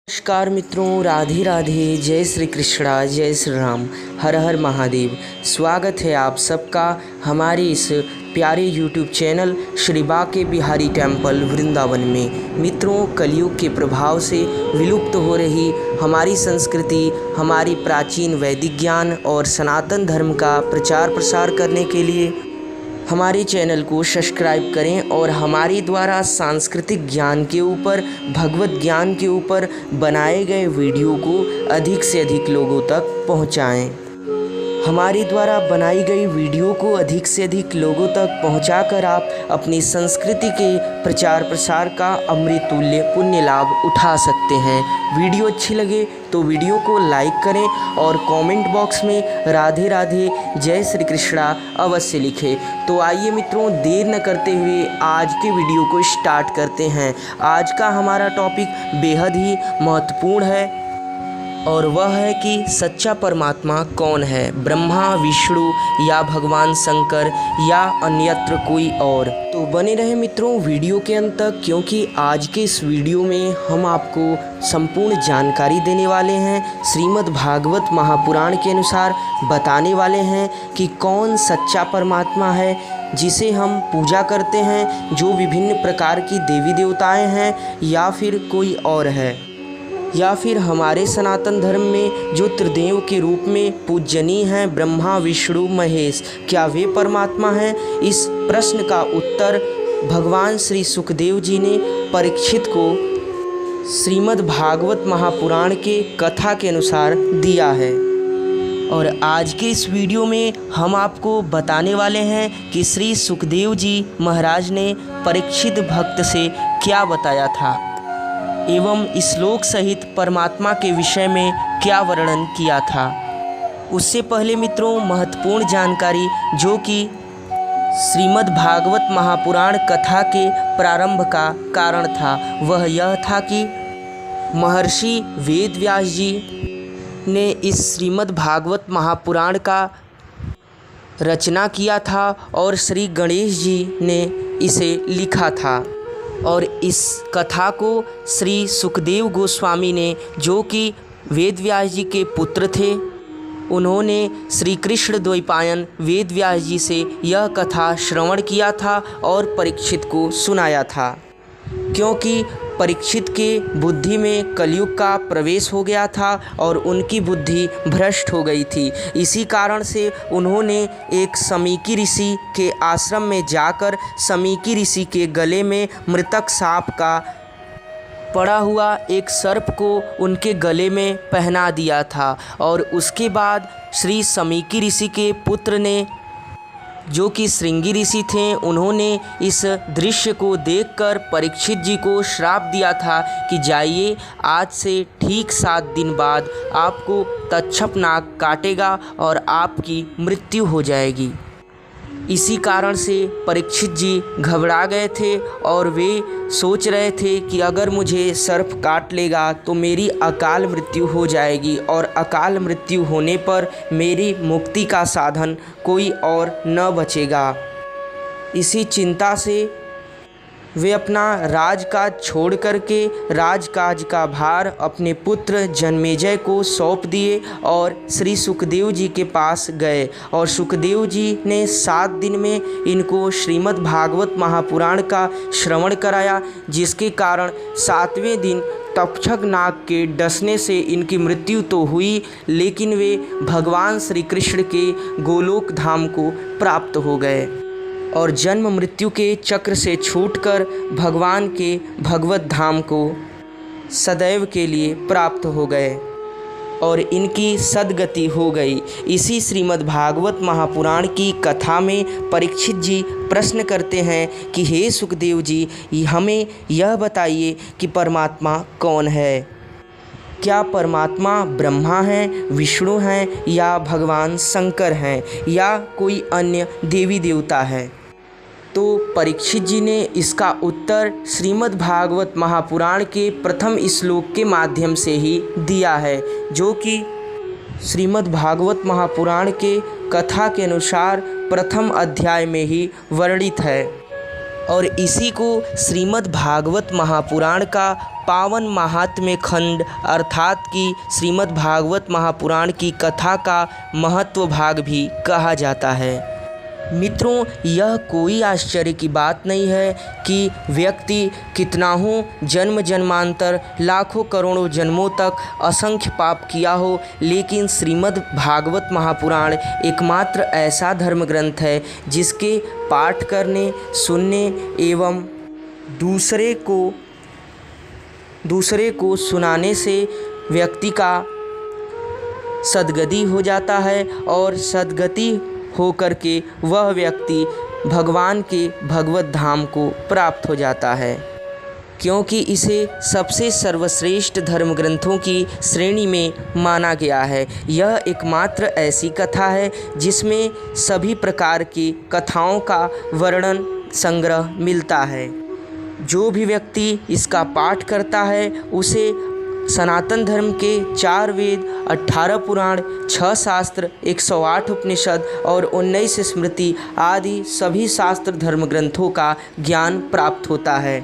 नमस्कार मित्रों, राधे राधे, जय श्री कृष्णा, जय श्री राम, हर हर महादेव। स्वागत है आप सबका हमारे इस प्यारे YouTube channel Shri Banke Bihari temple Vrindavan में। मित्रों, कलयुग के प्रभाव से विलुप्त हो रही हमारी संस्कृति, हमारी प्राचीन वैदिक ज्ञान और सनातन धर्म का प्रचार प्रसार करने के लिए हमारे चैनल को सब्सक्राइब करें और हमारे द्वारा सांस्कृतिक ज्ञान के ऊपर, भगवत ज्ञान के ऊपर बनाए गए वीडियो को अधिक से अधिक लोगों तक पहुंचाएं। हमारे द्वारा बनाई गई वीडियो को अधिक से अधिक लोगों तक पहुंचाकर आप अपनी संस्कृति के प्रचार प्रसार का अमृतुल्य पुण्य लाभ उठा सकते हैं। वीडियो अच्छी लगे तो वीडियो को लाइक करें और कमेंट बॉक्स में राधे राधे, जय श्री कृष्णा अवश्य लिखें। तो आइए मित्रों, देर न करते हुए आज के वीडियो को स्टार्ट करते हैं। आज का हमारा टॉपिक बेहद ही महत्वपूर्ण है और वह है कि सच्चा परमात्मा कौन है, ब्रह्मा, विष्णु या भगवान शंकर या अन्यत्र कोई और। तो बने रहे मित्रों वीडियो के अंत तक, क्योंकि आज के इस वीडियो में हम आपको संपूर्ण जानकारी देने वाले हैं। श्रीमद् भागवत महापुराण के अनुसार बताने वाले हैं कि कौन सच्चा परमात्मा है जिसे हम पूजा करते हैं, जो विभिन्न प्रकार की देवी देवताएं हैं या फिर कोई और है, या फिर हमारे सनातन धर्म में जो त्रिदेव के रूप में पूजनीय हैं, ब्रह्मा, विष्णु, महेश, क्या वे परमात्मा हैं? इस प्रश्न का उत्तर भगवान श्री सुखदेव जी ने परीक्षित को श्रीमद् भागवत महापुराण के कथा के अनुसार दिया है। और आज के इस वीडियो में हम आपको बताने वाले हैं कि श्री सुखदेव जी महाराज ने परीक्षित भक्त से क्या बताया था एवं श्लोक सहित परमात्मा के विषय में क्या वर्णन किया था। उससे पहले मित्रों, महत्वपूर्ण जानकारी जो कि श्रीमद् भागवत महापुराण कथा के प्रारंभ का कारण था, वह यह था कि महर्षि वेद व्यास जी ने इस श्रीमद् भागवत महापुराण का रचना किया था और श्री गणेश जी ने इसे लिखा था। और इस कथा को श्री सुखदेव गोस्वामी ने, जो कि वेद व्यास जी के पुत्र थे, उन्होंने श्री कृष्ण द्वैपायन वेद व्यास जी से यह कथा श्रवण किया था और परीक्षित को सुनाया था। क्योंकि परीक्षित के बुद्धि में कलयुग का प्रवेश हो गया था और उनकी बुद्धि भ्रष्ट हो गई थी। इसी कारण से उन्होंने एक समीकी ऋषि के आश्रम में जाकर समीकी ऋषि के गले में मृतक सांप का पड़ा हुआ एक सर्प को उनके गले में पहना दिया था। और उसके बाद श्री समीकी ऋषि के पुत्र ने, जो कि श्रृंगी ऋषि थे, उन्होंने इस दृश्य को देखकर परीक्षित जी को श्राप दिया था कि जाइए, आज से ठीक 7 दिन बाद आपको तक्षक नाग काटेगा और आपकी मृत्यु हो जाएगी। इसी कारण से परीक्षित जी घबरा गए थे और वे सोच रहे थे कि अगर मुझे सर्प काट लेगा तो मेरी अकाल मृत्यु हो जाएगी और अकाल मृत्यु होने पर मेरी मुक्ति का साधन कोई और न बचेगा। इसी चिंता से वे अपना राजकाज छोड़ करके राजकाज का भार अपने पुत्र जन्मेजय को सौंप दिए और श्री सुखदेव जी के पास गए। और सुखदेव जी ने 7 दिन में इनको श्रीमद् भागवत महापुराण का श्रवण कराया, जिसके कारण 7वें दिन तक्षक नाग के डसने से इनकी मृत्यु तो हुई, लेकिन वे भगवान श्री कृष्ण के गोलोक धाम को प्राप्त हो गए और जन्म मृत्यु के चक्र से छूटकर भगवान के भगवत धाम को सदैव के लिए प्राप्त हो गए और इनकी सद्गति हो गई। इसी श्रीमद् भागवत महापुराण की कथा में परीक्षित जी प्रश्न करते हैं कि हे सुखदेव जी, हमें यह बताइए कि परमात्मा कौन है। क्या परमात्मा ब्रह्मा हैं, विष्णु हैं या भगवान शंकर हैं या कोई अन्य देवी देवता है? तो परीक्षित जी ने इसका उत्तर श्रीमद् भागवत महापुराण के प्रथम श्लोक के माध्यम से ही दिया है, जो कि श्रीमद् भागवत महापुराण के कथा के अनुसार प्रथम अध्याय में ही वर्णित है। और इसी को श्रीमद् भागवत महापुराण का पावन महात्म्य खंड अर्थात कि श्रीमद् भागवत महापुराण की कथा का महत्व भाग भी कहा जाता है। मित्रों, यह कोई आश्चर्य की बात नहीं है कि व्यक्ति कितनाहों जन्म जन्मांतर लाखों करोड़ों जन्मों तक असंख्य पाप किया हो, लेकिन श्रीमद् भागवत महापुराण एकमात्र ऐसा धर्म ग्रंथ है जिसके पाठ करने, सुनने एवं दूसरे को सुनाने से व्यक्ति का सद्गति हो जाता है और सद्गति होकर के वह व्यक्ति भगवान के भगवत धाम को प्राप्त हो जाता है, क्योंकि इसे सबसे सर्वश्रेष्ठ धर्म ग्रंथों की श्रेणी में माना गया है। यह एकमात्र ऐसी कथा है जिसमें सभी प्रकार की कथाओं का वर्णन संग्रह मिलता है। जो भी व्यक्ति इसका पाठ करता है उसे सनातन धर्म के 4 वेद, 18 पुराण, 6 शास्त्र, 108 उपनिषद और 19 स्मृति आदि सभी शास्त्र धर्म ग्रंथों का ज्ञान प्राप्त होता है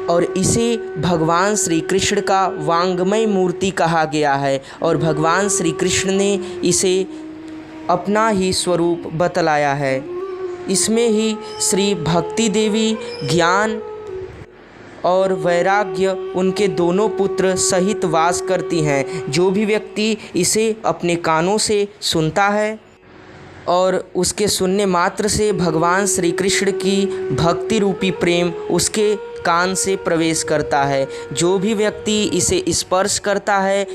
और इसे भगवान श्री कृष्ण का वांग्मय मूर्ति कहा गया है और भगवान श्री कृष्ण ने इसे अपना ही स्वरूप बतलाया है। इसमें ही श्री भक्ति देवी, ज्ञान और वैराग्य उनके दोनों पुत्र सहित वास करती हैं। जो भी व्यक्ति इसे अपने कानों से सुनता है और उसके सुनने मात्र से भगवान श्री कृष्ण की भक्ति रूपी प्रेम उसके कान से प्रवेश करता है। जो भी व्यक्ति इसे स्पर्श करता है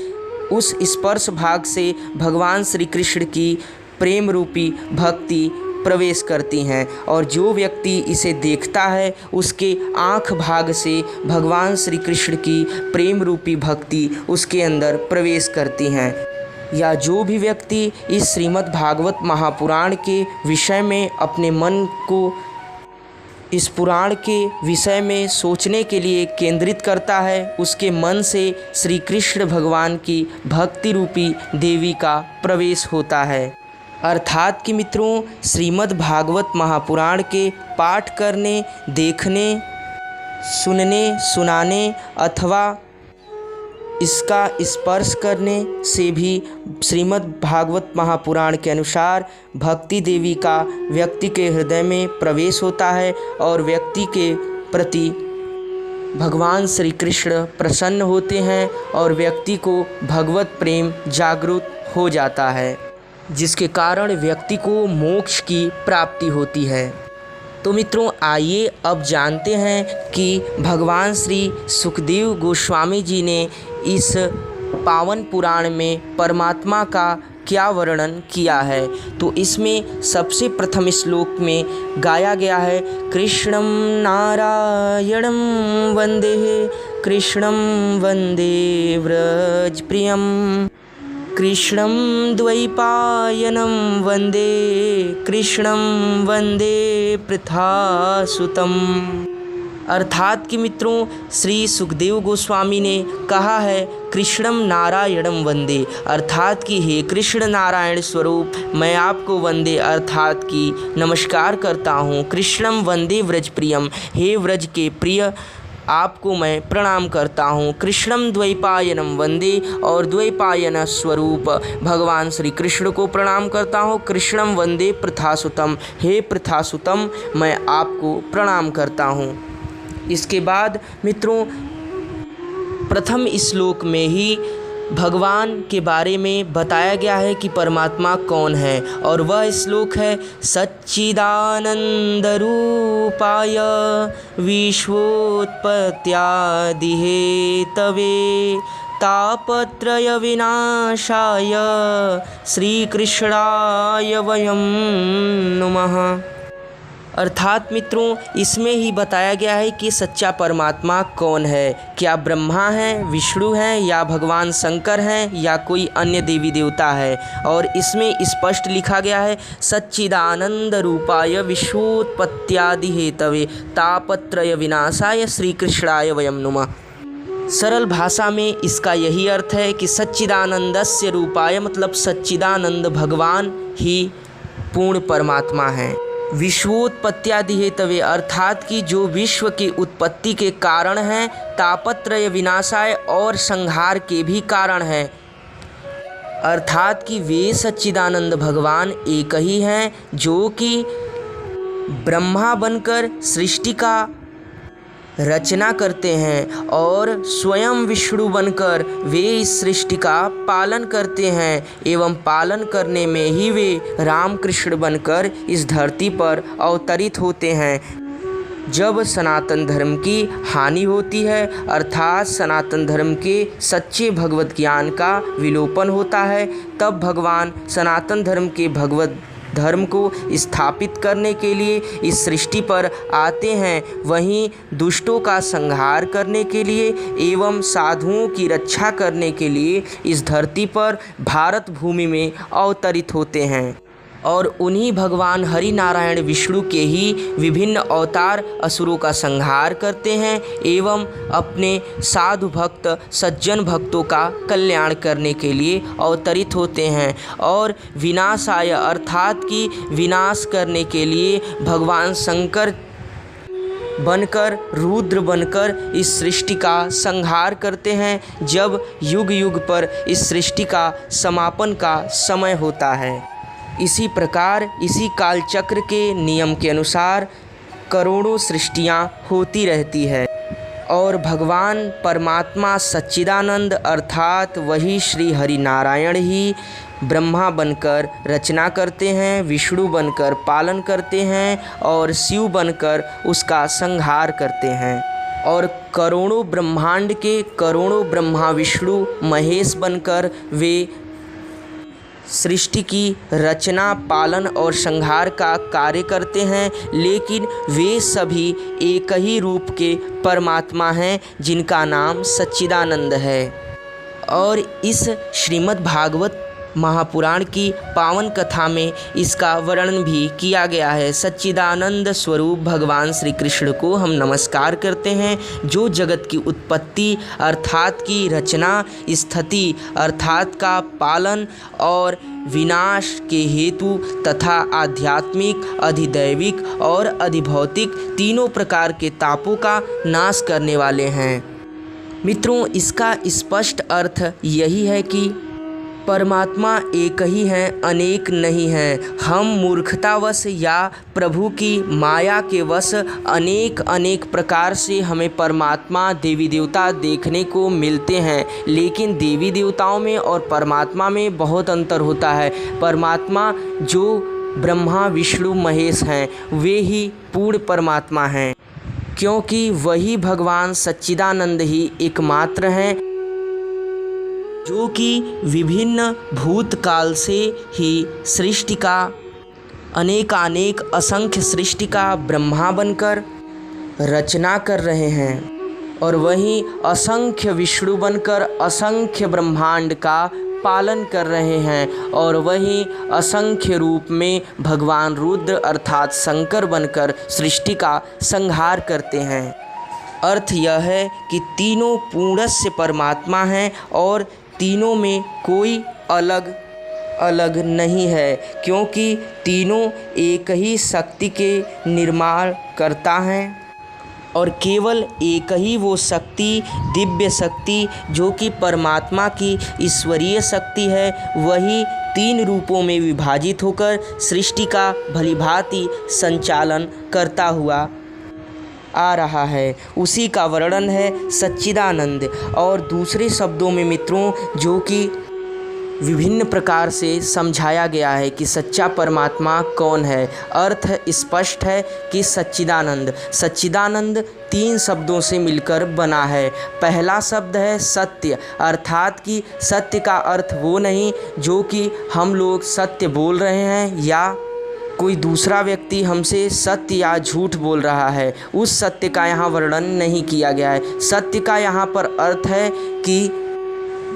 उस स्पर्श भाग से भगवान श्री कृष्ण की प्रेम रूपी भक्ति प्रवेश करती हैं और जो व्यक्ति इसे देखता है उसके आँख भाग से भगवान श्री कृष्ण की प्रेम रूपी भक्ति उसके अंदर प्रवेश करती हैं। या जो भी व्यक्ति इस श्रीमद् भागवत महापुराण के विषय में अपने मन को इस पुराण के विषय में सोचने के लिए केंद्रित करता है, उसके मन से श्री कृष्ण भगवान की भक्ति रूपी देवी का प्रवेश होता है। अर्थात कि मित्रों, श्रीमद् भागवत महापुराण के पाठ करने, देखने, सुनने, सुनाने अथवा इसका स्पर्श करने से भी श्रीमद् भागवत महापुराण के अनुसार भक्ति देवी का व्यक्ति के हृदय में प्रवेश होता है और व्यक्ति के प्रति भगवान श्री कृष्ण प्रसन्न होते हैं और व्यक्ति को भगवत प्रेम जागृत हो जाता है, जिसके कारण व्यक्ति को मोक्ष की प्राप्ति होती है। तो मित्रों, आइए अब जानते हैं कि भगवान श्री सुखदेव गोस्वामी जी ने इस पावन पुराण में परमात्मा का क्या वर्णन किया है। तो इसमें सबसे प्रथम श्लोक में गाया गया है, कृष्णं नारायणं वंदे, कृष्णं वंदे व्रजप्रियं, कृष्णं द्वैपायनं वंदे, कृष्णं वंदे पृथासुतम्। अर्थात कि मित्रों, श्री सुखदेव गोस्वामी ने कहा है कृष्णम नारायणम वंदे, अर्थात कि हे कृष्ण नारायण स्वरूप मैं आपको वंदे अर्थात कि नमस्कार करता हूँ। कृष्णम वंदे व्रज प्रियम, हे व्रज के प्रिय आपको मैं प्रणाम करता हूँ। कृष्णम द्वैपायनम वंदे, और द्वैपायन स्वरूप भगवान श्री कृष्ण को प्रणाम करता हूँ। कृष्णम वंदे पृथासुतम, हे पृथासुतम मैं आपको प्रणाम करता हूँ। इसके बाद मित्रों, प्रथम श्लोक में ही भगवान के बारे में बताया गया है कि परमात्मा कौन है, और वह श्लोक है सच्चिदानंद रूपाय विश्वोत्पत्त्यादि हेतवे तापत्रय विनाशाय श्रीकृष्णाय वयं नुमः। अर्थात मित्रों, इसमें ही बताया गया है कि सच्चा परमात्मा कौन है। क्या ब्रह्मा है, विष्णु हैं, या भगवान शंकर हैं, या कोई अन्य देवी देवता है। और इसमें स्पष्ट लिखा गया है सच्चिदानंद रूपाय विश्वोत्पत्त्यादि हेतवे तापत्रय विनाशाय श्री कृष्णाय वयं नुमः। सरल भाषा में इसका यही अर्थ है कि सच्चिदानंदस्य रूपाय मतलब सच्चिदानंद भगवान ही पूर्ण परमात्मा हैं। विश्वोत्पत्त्यादि हेतवे अर्थात कि जो विश्व की उत्पत्ति के कारण हैं, तापत्रय विनाशाय और संहार के भी कारण हैं। अर्थात कि वे सच्चिदानंद भगवान एक ही हैं जो कि ब्रह्मा बनकर सृष्टि का रचना करते हैं और स्वयं विष्णु बनकर वे इस सृष्टि का पालन करते हैं एवं पालन करने में ही वे रामकृष्ण बनकर इस धरती पर अवतरित होते हैं। जब सनातन धर्म की हानि होती है अर्थात सनातन धर्म के सच्चे भगवत ज्ञान का विलोपन होता है, तब भगवान सनातन धर्म के भगवत धर्म को स्थापित करने के लिए इस सृष्टि पर आते हैं। वहीं दुष्टों का संहार करने के लिए एवं साधुओं की रक्षा करने के लिए इस धरती पर भारत भूमि में अवतरित होते हैं और उन्हीं भगवान हरि नारायण विष्णु के ही विभिन्न अवतार असुरों का संहार करते हैं एवं अपने साधु भक्त सज्जन भक्तों का कल्याण करने के लिए अवतरित होते हैं। और विनाशाय अर्थात कि विनाश करने के लिए भगवान शंकर बनकर रुद्र बनकर इस सृष्टि का संहार करते हैं जब युग युग पर इस सृष्टि का समापन का समय होता है। इसी प्रकार इसी कालचक्र के नियम के अनुसार करोड़ों सृष्टियाँ होती रहती है और भगवान परमात्मा सच्चिदानंद अर्थात वही श्री हरि नारायण ही ब्रह्मा बनकर रचना करते हैं, विष्णु बनकर पालन करते हैं और शिव बनकर उसका संहार करते हैं। और करोड़ों ब्रह्मांड के करोड़ों ब्रह्मा विष्णु महेश बनकर वे सृष्टि की रचना पालन और संहार का कार्य करते हैं, लेकिन वे सभी एक ही रूप के परमात्मा हैं जिनका नाम सच्चिदानंद है। और इस श्रीमद् भागवत महापुराण की पावन कथा में इसका वर्णन भी किया गया है। सच्चिदानंद स्वरूप भगवान श्री कृष्ण को हम नमस्कार करते हैं जो जगत की उत्पत्ति अर्थात की रचना, स्थिति अर्थात का पालन और विनाश के हेतु तथा आध्यात्मिक, अधिदैविक और अधिभौतिक तीनों प्रकार के तापों का नाश करने वाले हैं। मित्रों, इसका स्पष्ट अर्थ यही है कि परमात्मा एक ही हैं, अनेक नहीं हैं। हम मूर्खतावश या प्रभु की माया के वश अनेक प्रकार से हमें परमात्मा देवी देवता देखने को मिलते हैं, लेकिन देवी देवताओं में और परमात्मा में बहुत अंतर होता है। परमात्मा जो ब्रह्मा विष्णु महेश हैं वे ही पूर्ण परमात्मा हैं, क्योंकि वही भगवान सच्चिदानंद ही एकमात्र हैं जो कि विभिन्न भूतकाल से ही सृष्टि का अनेक असंख्य सृष्टि का ब्रह्मा बनकर रचना कर रहे हैं और वहीं असंख्य विष्णु बनकर असंख्य ब्रह्मांड का पालन कर रहे हैं और वहीं असंख्य रूप में भगवान रुद्र अर्थात शंकर बनकर सृष्टि का संहार करते हैं। अर्थ यह है कि तीनों पूर्णस्य परमात्मा हैं और तीनों में कोई अलग नहीं है, क्योंकि तीनों एक ही शक्ति के निर्माण करता हैं और केवल एक ही वो शक्ति दिव्य शक्ति जो कि परमात्मा की ईश्वरीय शक्ति है, वही तीन रूपों में विभाजित होकर सृष्टि का भलीभांति संचालन करता हुआ आ रहा है। उसी का वर्णन है सच्चिदानंद। और दूसरे शब्दों में मित्रों जो कि विभिन्न प्रकार से समझाया गया है कि सच्चा परमात्मा कौन है। अर्थ स्पष्ट है कि सच्चिदानंद तीन शब्दों से मिलकर बना है। पहला शब्द है सत्य, अर्थात कि सत्य का अर्थ वो नहीं जो कि हम लोग सत्य बोल रहे हैं या कोई दूसरा व्यक्ति हमसे सत्य या झूठ बोल रहा है, उस सत्य का यहाँ वर्णन नहीं किया गया है। सत्य का यहाँ पर अर्थ है कि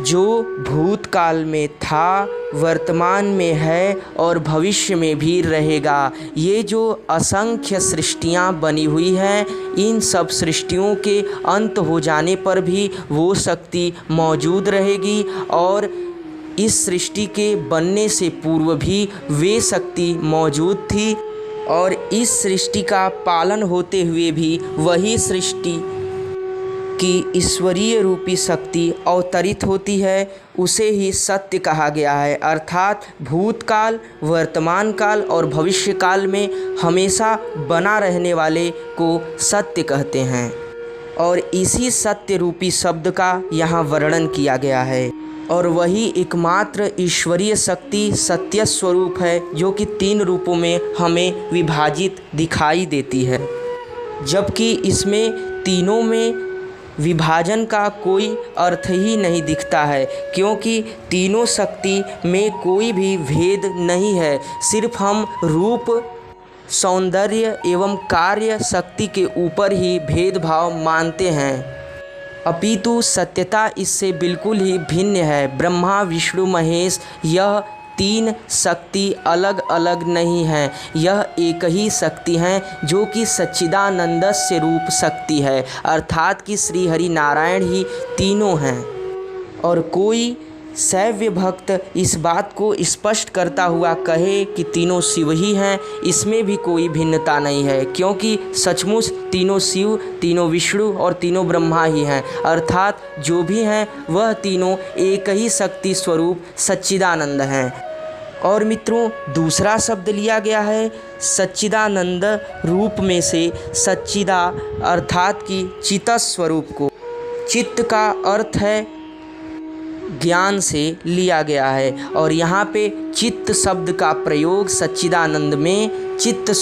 जो भूतकाल में था, वर्तमान में है और भविष्य में भी रहेगा। ये जो असंख्य सृष्टियाँ बनी हुई हैं, इन सब सृष्टियों के अंत हो जाने पर भी वो शक्ति मौजूद रहेगी और इस सृष्टि के बनने से पूर्व भी वे शक्ति मौजूद थी और इस सृष्टि का पालन होते हुए भी वही सृष्टि की ईश्वरीय रूपी शक्ति अवतरित होती है, उसे ही सत्य कहा गया है। अर्थात भूतकाल, वर्तमान काल और भविष्य काल में हमेशा बना रहने वाले को सत्य कहते हैं। और इसी सत्य रूपी शब्द का यहाँ वर्णन किया गया है। और वही एकमात्र ईश्वरीय शक्ति सत्य स्वरूप है, जो कि 3 रूपों में हमें विभाजित दिखाई देती है, जबकि इसमें तीनों में विभाजन का कोई अर्थ ही नहीं दिखता है, क्योंकि तीनों शक्ति में कोई भी भेद नहीं है। सिर्फ हम रूप, सौंदर्य एवं कार्य शक्ति के ऊपर ही भेदभाव मानते हैं, अपितु सत्यता इससे बिल्कुल ही भिन्न है। ब्रह्मा, विष्णु, महेश, यह 3 शक्ति अलग अलग नहीं हैं, यह एक ही शक्ति हैं, जो कि सच्चिदानंदस्य रूप शक्ति है। अर्थात कि श्री हरि नारायण ही तीनों हैं। और कोई शैव भक्त इस बात को स्पष्ट करता हुआ कहे कि तीनों शिव ही हैं, इसमें भी कोई भिन्नता नहीं है, क्योंकि सचमुच तीनों शिव, तीनों विष्णु और तीनों ब्रह्मा ही हैं। अर्थात जो भी हैं वह तीनों एक ही शक्ति स्वरूप सच्चिदानंद हैं। और मित्रों, दूसरा शब्द लिया गया है सच्चिदानंद रूप में से सच्चिदा अर्थात कि चित्त स्वरूप को। चित्त का अर्थ है ज्ञान से लिया गया है, और यहाँ पे चित्त शब्द का प्रयोग सच्चिदानंद में चित्त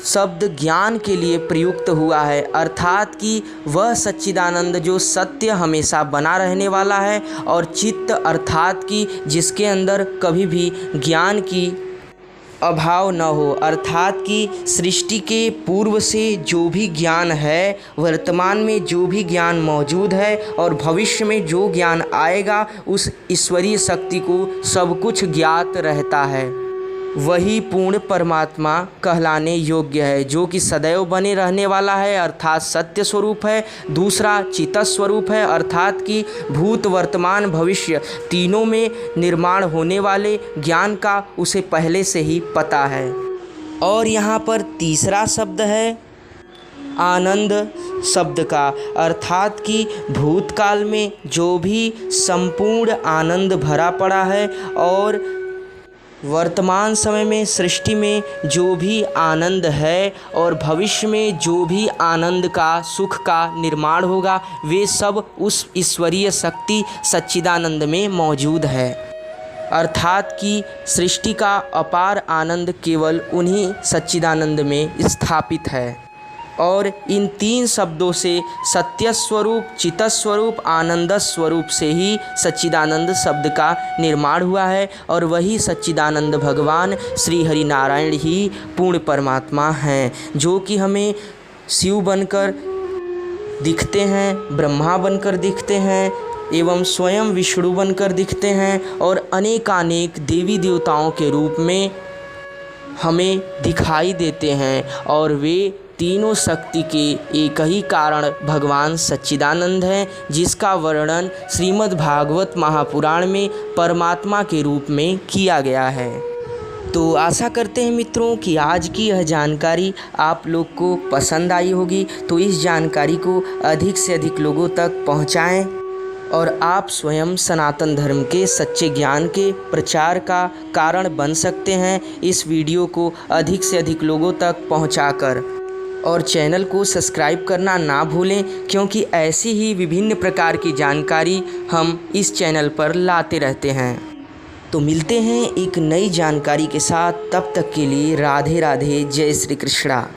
शब्द ज्ञान के लिए प्रयुक्त हुआ है। अर्थात कि वह सच्चिदानंद जो सत्य हमेशा बना रहने वाला है, और चित्त अर्थात कि जिसके अंदर कभी भी ज्ञान की अभाव न हो। अर्थात कि सृष्टि के पूर्व से जो भी ज्ञान है, वर्तमान में जो भी ज्ञान मौजूद है और भविष्य में जो ज्ञान आएगा, उस ईश्वरीय शक्ति को सब कुछ ज्ञात रहता है। वही पूर्ण परमात्मा कहलाने योग्य है, जो कि सदैव बने रहने वाला है, अर्थात सत्य स्वरूप है। दूसरा चित्त स्वरूप है, अर्थात कि भूत, वर्तमान, भविष्य तीनों में निर्माण होने वाले ज्ञान का उसे पहले से ही पता है। और यहाँ पर तीसरा शब्द है आनंद शब्द का, अर्थात कि भूतकाल में जो भी संपूर्ण आनंद भरा पड़ा है, और वर्तमान समय में सृष्टि में जो भी आनंद है, और भविष्य में जो भी आनंद का, सुख का निर्माण होगा, वे सब उस ईश्वरीय शक्ति सच्चिदानंद में मौजूद है। अर्थात कि सृष्टि का अपार आनंद केवल उन्हीं सच्चिदानंद में स्थापित है। और इन 3 शब्दों से सत्य स्वरूप, चित्त स्वरूप, आनंद स्वरूप से ही सच्चिदानंद शब्द का निर्माण हुआ है, और वही सच्चिदानंद भगवान श्री हरि नारायण ही पूर्ण परमात्मा हैं, जो कि हमें शिव बनकर दिखते हैं, ब्रह्मा बनकर दिखते हैं, एवं स्वयं विष्णु बनकर दिखते हैं, और अनेकानेक देवी देवताओं के रूप में हमें दिखाई देते हैं। और वे तीनों शक्ति के एक ही कारण भगवान सच्चिदानंद हैं, जिसका वर्णन श्रीमद् भागवत महापुराण में परमात्मा के रूप में किया गया है। तो आशा करते हैं मित्रों कि आज की यह जानकारी आप लोग को पसंद आई होगी। तो इस जानकारी को अधिक से अधिक लोगों तक पहुंचाएं, और आप स्वयं सनातन धर्म के सच्चे ज्ञान के प्रचार का कारण बन सकते हैं, इस वीडियो को अधिक से अधिक लोगों तक पहुंचाकर। और चैनल को सब्सक्राइब करना ना भूलें, क्योंकि ऐसी ही विभिन्न प्रकार की जानकारी हम इस चैनल पर लाते रहते हैं। तो मिलते हैं एक नई जानकारी के साथ, तब तक के लिए राधे राधे, जय श्री कृष्णा।